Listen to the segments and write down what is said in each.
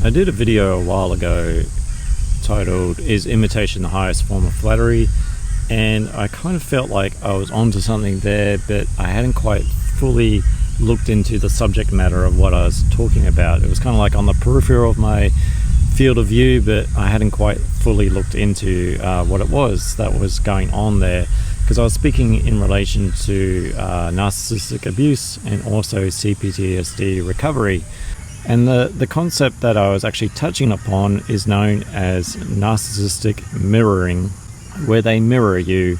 I did a video a while ago titled, "Is imitation the highest form of flattery?" And I kind of felt like I was onto something there, but I hadn't quite fully looked into the subject matter of what I was talking about. It was kind of like on the periphery of my field of view, but I hadn't quite fully looked into what it was that was going on there, because I was speaking in relation to narcissistic abuse and also CPTSD recovery. And the concept that I was actually touching upon is known as narcissistic mirroring, where they mirror you,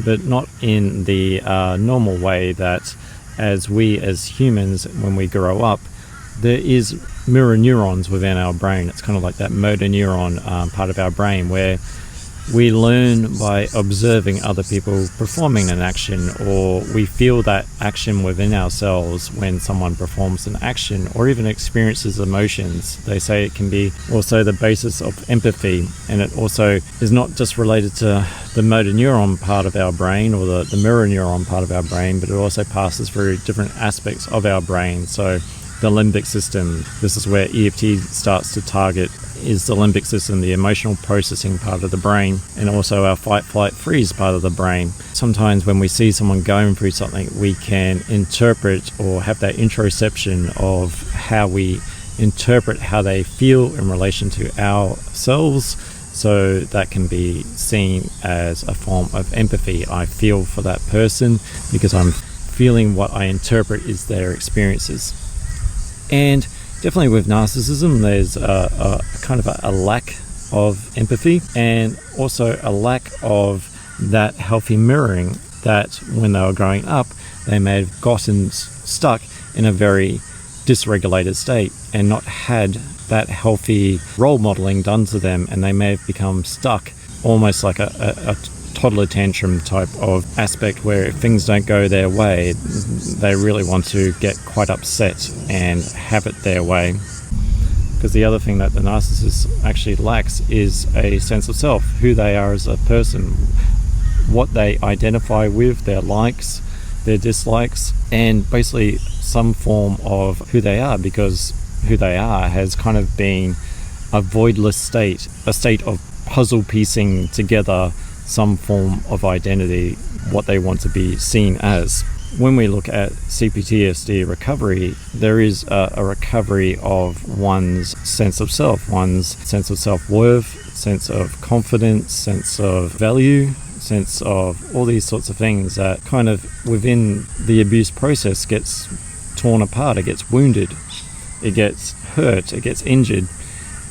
but not in the normal way that as we as humans, when we grow up, there is mirror neurons within our brain. It's kind of like that motor neuron part of our brain where we learn by observing other people performing an action, or we feel that action within ourselves when someone performs an action or even experiences emotions. They say it can be also the basis of empathy, and it also is not just related to the motor neuron part of our brain or the mirror neuron part of our brain, but it also passes through different aspects of our brain. So the limbic system, this is where EFT starts to target, is the limbic system, the emotional processing part of the brain, and also our fight, flight, freeze part of the brain. Sometimes when we see someone going through something, we can interpret or have that interoception of how we interpret how they feel in relation to ourselves. So that can be seen as a form of empathy. I feel for that person because I'm feeling what I interpret is their experiences. And definitely with narcissism, there's a kind of a lack of empathy, and also a lack of that healthy mirroring that when they were growing up, they may have gotten stuck in a very dysregulated state and not had that healthy role modeling done to them, and they may have become stuck almost like a toddler tantrum type of aspect where if things don't go their way, they really want to get quite upset and have it their way. Because the other thing that the narcissist actually lacks is a sense of self, who they are as a person, what they identify with, their likes, their dislikes, and basically some form of who they are, because who they are has kind of been a voidless state, a state of puzzle piecing together some form of identity, what they want to be seen as. When we look at CPTSD recovery, there is a recovery of one's sense of self, one's sense of self-worth, sense of confidence, sense of value, sense of all these sorts of things that kind of within the abuse process gets torn apart, it gets wounded, it gets hurt, it gets injured,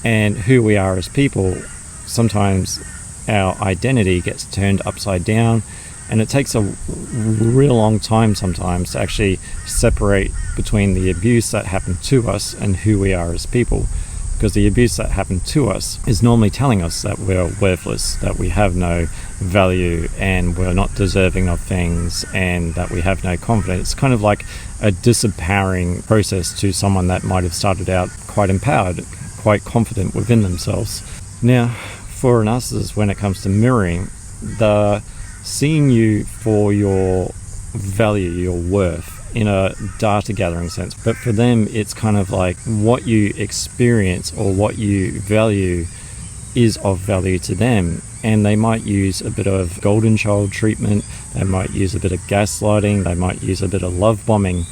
and who we are as people, sometimes our identity gets turned upside down, and it takes a real long time sometimes to actually separate between the abuse that happened to us and who we are as people, because the abuse that happened to us is normally telling us that we're worthless, that we have no value and we're not deserving of things, and that we have no confidence. It's kind of like a disempowering process to someone that might have started out quite empowered, quite confident within themselves. Now, for a narcissist, when it comes to mirroring, the seeing you for your value, your worth, in a data gathering sense, but for them it's kind of like what you experience or what you value is of value to them, and they might use a bit of golden child treatment, they might use a bit of gaslighting, they might use a bit of love bombing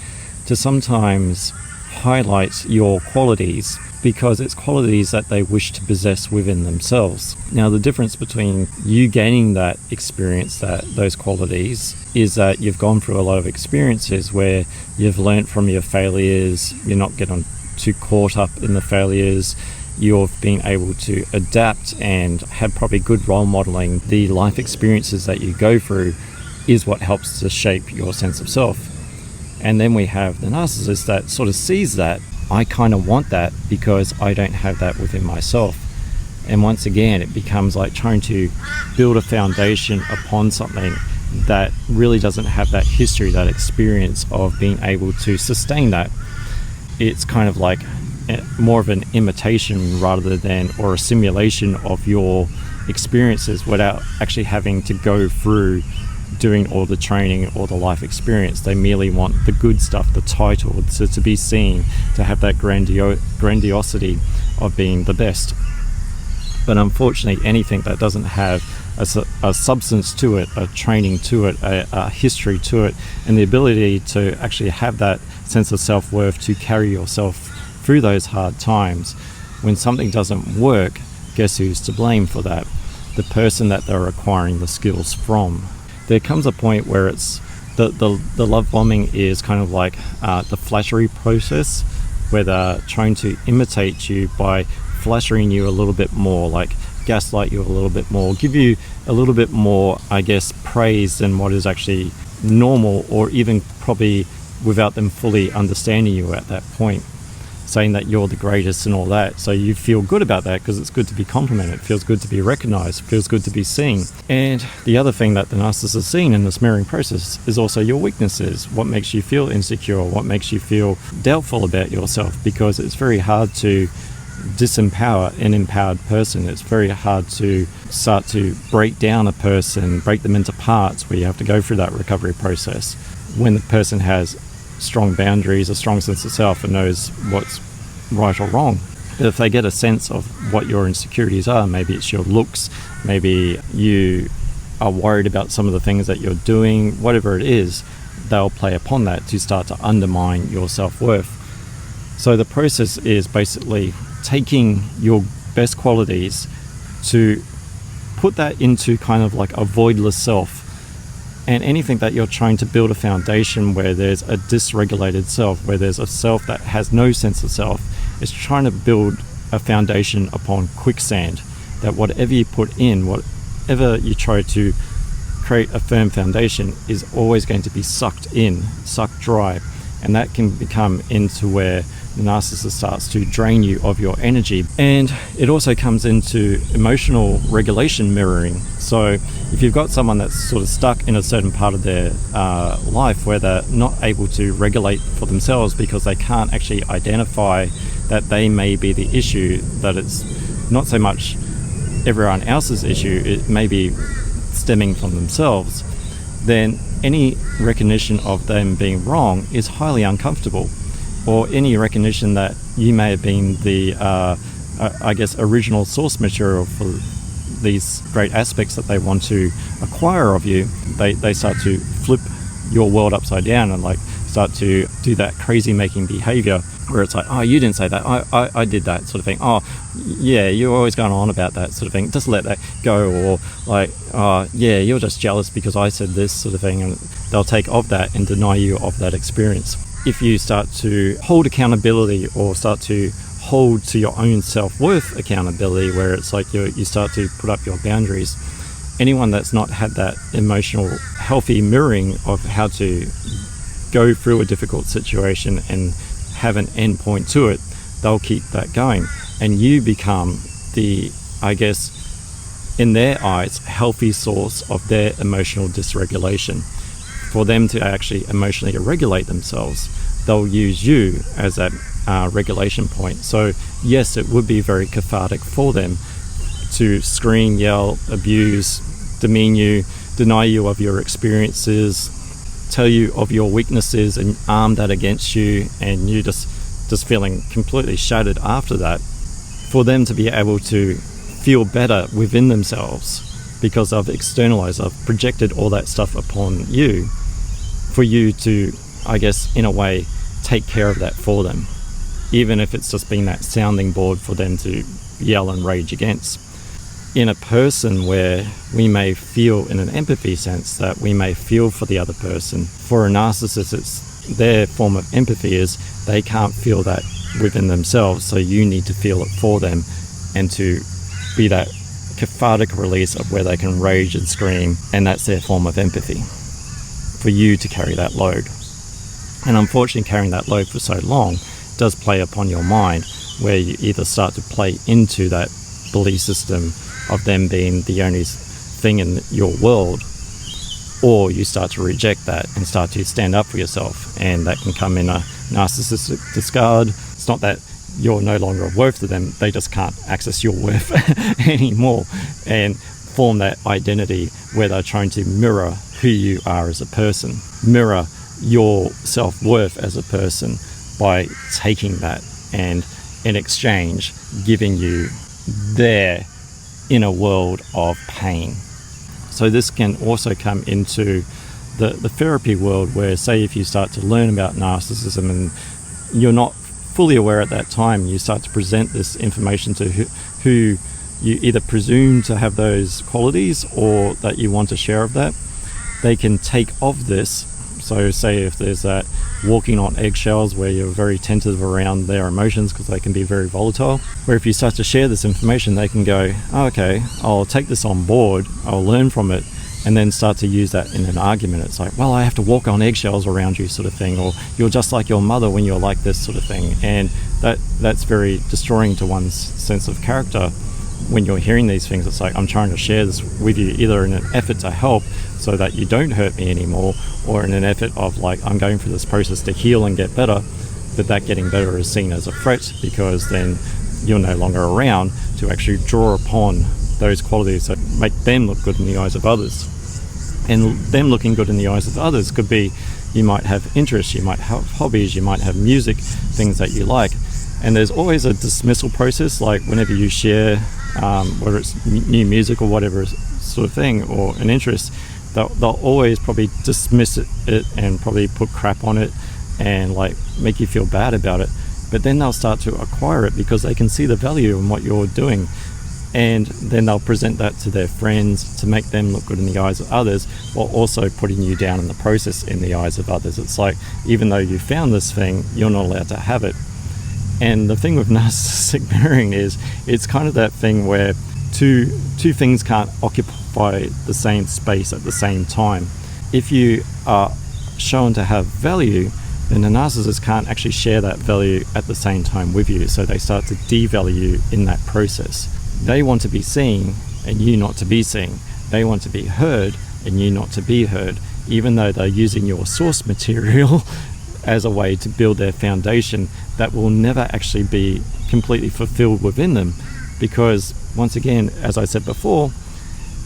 to sometimes highlight your qualities, because it's qualities that they wish to possess within themselves. Now, the difference between you gaining that experience, those qualities, is that you've gone through a lot of experiences where you've learnt from your failures, you're not getting too caught up in the failures, you've been able to adapt and have probably good role modeling. The life experiences that you go through is what helps to shape your sense of self. And then we have the narcissist that sort of sees that, I kind of want that because I don't have that within myself. And once again, it becomes like trying to build a foundation upon something that really doesn't have that history, that experience of being able to sustain that. It's kind of like more of an imitation rather than, or a simulation of your experiences without actually having to go through doing all the training or the life experience. They merely want the good stuff, the title, to be seen, to have that grandiosity of being the best. But unfortunately, anything that doesn't have a substance to it, a training to it, a history to it, and the ability to actually have that sense of self-worth to carry yourself through those hard times, when something doesn't work, guess who's to blame for that? The person that they're acquiring the skills from. There comes a point where it's the love bombing is kind of like the flattery process, where they're trying to imitate you by flattering you a little bit more, like gaslight you a little bit more, give you a little bit more, I guess, praise than what is actually normal, or even probably without them fully understanding you at that point, saying that you're the greatest and all that. So you feel good about that because it's good to be complimented, it feels good to be recognized, it feels good to be seen. And the other thing that the narcissist is seeing in this mirroring process is also your weaknesses, what makes you feel insecure, what makes you feel doubtful about yourself, because it's very hard to disempower an empowered person. It's very hard to start to break down a person, break them into parts, where you have to go through that recovery process when the person has strong boundaries, a strong sense of self, and knows what's right or wrong. But if they get a sense of what your insecurities are, maybe it's your looks, maybe you are worried about some of the things that you're doing, whatever it is, they'll play upon that to start to undermine your self-worth. So the process is basically taking your best qualities to put that into kind of like a voidless self. And anything that you're trying to build a foundation where there's a dysregulated self, where there's a self that has no sense of self, is trying to build a foundation upon quicksand, that whatever you put in, whatever you try to create a firm foundation, is always going to be sucked in, sucked dry. And that can become into where the narcissist starts to drain you of your energy. And it also comes into emotional regulation mirroring. So if you've got someone that's sort of stuck in a certain part of their life where they're not able to regulate for themselves because they can't actually identify that they may be the issue, that it's not so much everyone else's issue, it may be stemming from themselves, then any recognition of them being wrong is highly uncomfortable. Or any recognition that you may have been the, I guess, original source material for these great aspects that they want to acquire of you, they start to flip your world upside down and like start to do that crazy making behavior where it's like, oh, you didn't say that, I did that sort of thing. Oh, yeah, you're always going on about that sort of thing. Just let that go. Or like, oh, yeah, you're just jealous because I said this sort of thing. And they'll take of that and deny you of that experience. If you start to hold accountability or start to hold to your own self-worth accountability, where it's like you start to put up your boundaries, anyone that's not had that emotional healthy mirroring of how to go through a difficult situation and have an end point to it, they'll keep that going. And you become the, I guess, in their eyes, healthy source of their emotional dysregulation. For them to actually emotionally regulate themselves, they'll use you as that regulation point. So yes, it would be very cathartic for them to scream, yell, abuse, demean you, deny you of your experiences, tell you of your weaknesses and arm that against you, and you just feeling completely shattered after that. For them to be able to feel better within themselves because I've externalized, I've projected all that stuff upon you, for you to, I guess, in a way, take care of that for them, even if it's just being that sounding board for them to yell and rage against. In a person where we may feel, in an empathy sense, that we may feel for the other person, for a narcissist, it's their form of empathy is they can't feel that within themselves, so you need to feel it for them and to be that cathartic release of where they can rage and scream, and that's their form of empathy, for you to carry that load. And unfortunately, carrying that load for so long does play upon your mind, where you either start to play into that belief system of them being the only thing in your world, or you start to reject that and start to stand up for yourself. And that can come in a narcissistic discard. It's not that you're no longer of worth to them, they just can't access your worth anymore and form that identity where they're trying to mirror who you are as a person, mirror your self-worth as a person by taking that and in exchange giving you their inner world of pain. So this can also come into the therapy world, where say if you start to learn about narcissism and you're not fully aware at that time, you start to present this information to who you either presume to have those qualities or that you want a share of that, they can take of this. So say if there's that walking on eggshells where you're very tentative around their emotions because they can be very volatile, where if you start to share this information, they can go, oh, okay, I'll take this on board, I'll learn from it, and then start to use that in an argument. It's like, well, I have to walk on eggshells around you sort of thing, or you're just like your mother when you're like this sort of thing. And that's very destroying to one's sense of character. When you're hearing these things, it's like, I'm trying to share this with you either in an effort to help so that you don't hurt me anymore, or in an effort of like, I'm going through this process to heal and get better, but that getting better is seen as a threat, because then you're no longer around to actually draw upon those qualities that make them look good in the eyes of others. And them looking good in the eyes of others could be, you might have interests, you might have hobbies, you might have music, things that you like. And there's always a dismissal process, like whenever you share, whether it's new music or whatever sort of thing, or an interest, they'll always probably dismiss it and probably put crap on it and like make you feel bad about it. But then they'll start to acquire it because they can see the value in what you're doing. And then they'll present that to their friends to make them look good in the eyes of others, while also putting you down in the process in the eyes of others. It's like, even though you found this thing, you're not allowed to have it. And the thing with narcissistic mirroring is, it's kind of that thing where two things can't occupy the same space at the same time. If you are shown to have value, then the narcissist can't actually share that value at the same time with you, so they start to devalue you in that process. They want to be seen and you not to be seen. They want to be heard and you not to be heard, even though they're using your source material as a way to build their foundation that will never actually be completely fulfilled within them. Because once again, as I said before,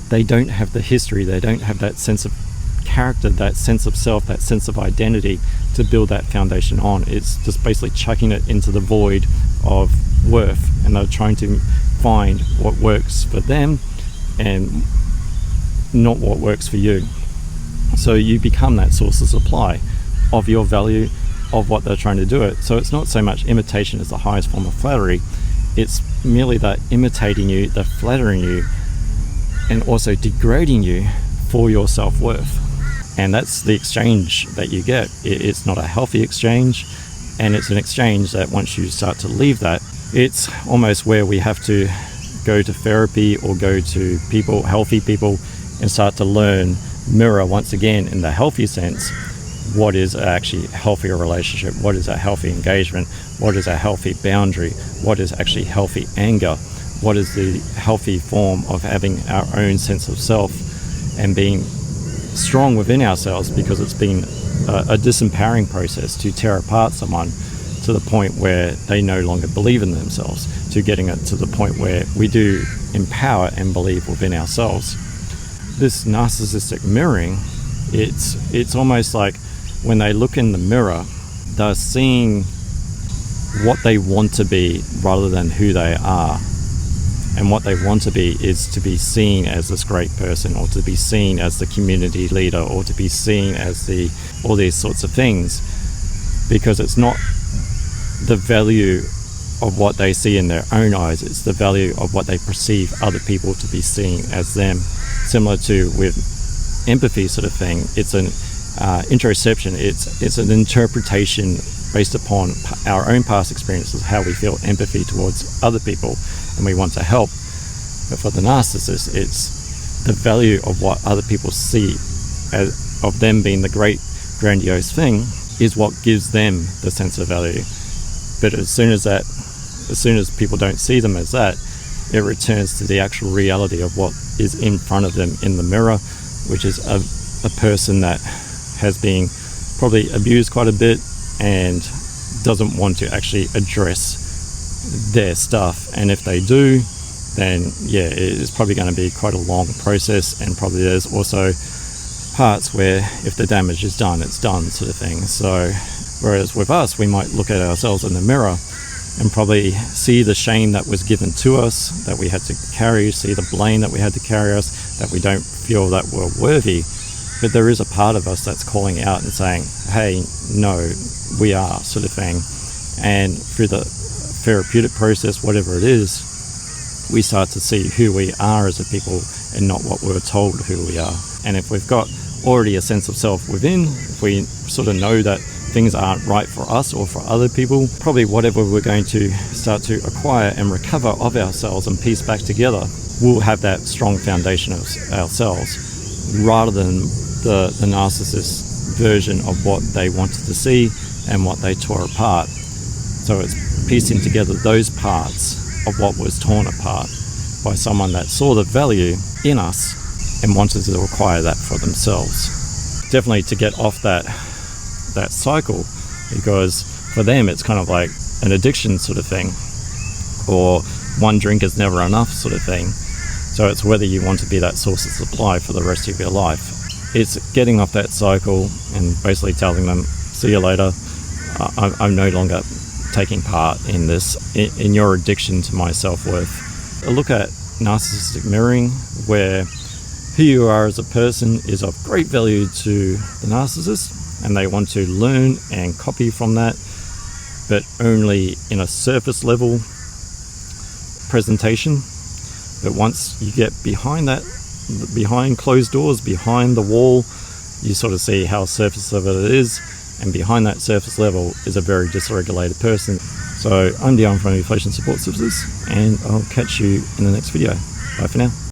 they don't have the history, they don't have that sense of character, that sense of self, that sense of identity to build that foundation on. It's just basically chucking it into the void of worth, and they're trying to find what works for them and not what works for you. So you become that source of supply of your value, of what they're trying to do it. So it's not so much imitation as the highest form of flattery, it's merely that imitating you, the flattering you, and also degrading you for your self-worth. And that's the exchange that you get. It's not a healthy exchange, and it's an exchange that once you start to leave that, it's almost where we have to go to therapy or go to people, healthy people, and start to mirror once again in the healthy sense, what is actually a healthier relationship, what is a healthy engagement, what is a healthy boundary, what is actually healthy anger, what is the healthy form of having our own sense of self and being strong within ourselves, because it's been a disempowering process to tear apart someone to the point where they no longer believe in themselves, to getting it to the point where we do empower and believe within ourselves. This narcissistic mirroring, it's almost like when they look in the mirror, they're seeing what they want to be rather than who they are. And what they want to be is to be seen as this great person, or to be seen as the community leader, or to be seen as all these sorts of things, because it's not the value of what they see in their own eyes, it's the value of what they perceive other people to be seeing as them. Similar to with empathy sort of thing, it's an interoception, it's an interpretation based upon our own past experiences, how we feel empathy towards other people, and we want to help. But for the narcissist, it's the value of what other people see as of them being the great grandiose thing is what gives them the sense of value. But as soon as people don't see them as that, it returns to the actual reality of what is in front of them in the mirror, which is a person that has been probably abused quite a bit and doesn't want to actually address their stuff. And if they do, then yeah, it's probably going to be quite a long process, and probably there's also parts where if the damage is done, it's done sort of thing. So whereas with us, we might look at ourselves in the mirror and probably see the shame that was given to us, that we had to carry, see the blame that we had to carry us, that we don't feel that we're worthy. But there is a part of us that's calling out and saying, hey, no, we are, sort of thing. And through the therapeutic process, whatever it is, we start to see who we are as a people and not what we're told who we are. And if we've got already a sense of self within, if we sort of know that things aren't right for us or for other people, probably whatever we're going to start to acquire and recover of ourselves and piece back together, we'll have that strong foundation of ourselves, rather than the narcissist version of what they wanted to see and what they tore apart. So it's piecing together those parts of what was torn apart by someone that saw the value in us and wanted to acquire that for themselves. Definitely to get off that cycle, because for them it's kind of like an addiction sort of thing, or one drink is never enough sort of thing. So it's whether you want to be that source of supply for the rest of your life. It's getting off that cycle and basically telling them, see you later, I'm no longer taking part in this, in your addiction to my self-worth. A look at narcissistic mirroring, where who you are as a person is of great value to the narcissist, and they want to learn and copy from that, but only in a surface level presentation. But once you get behind that, behind closed doors, behind the wall, you sort of see how surface level it is, and behind that surface level is a very dysregulated person. So I'm Dion from Eflowtion Support Services, and I'll catch you in the next video. Bye for now.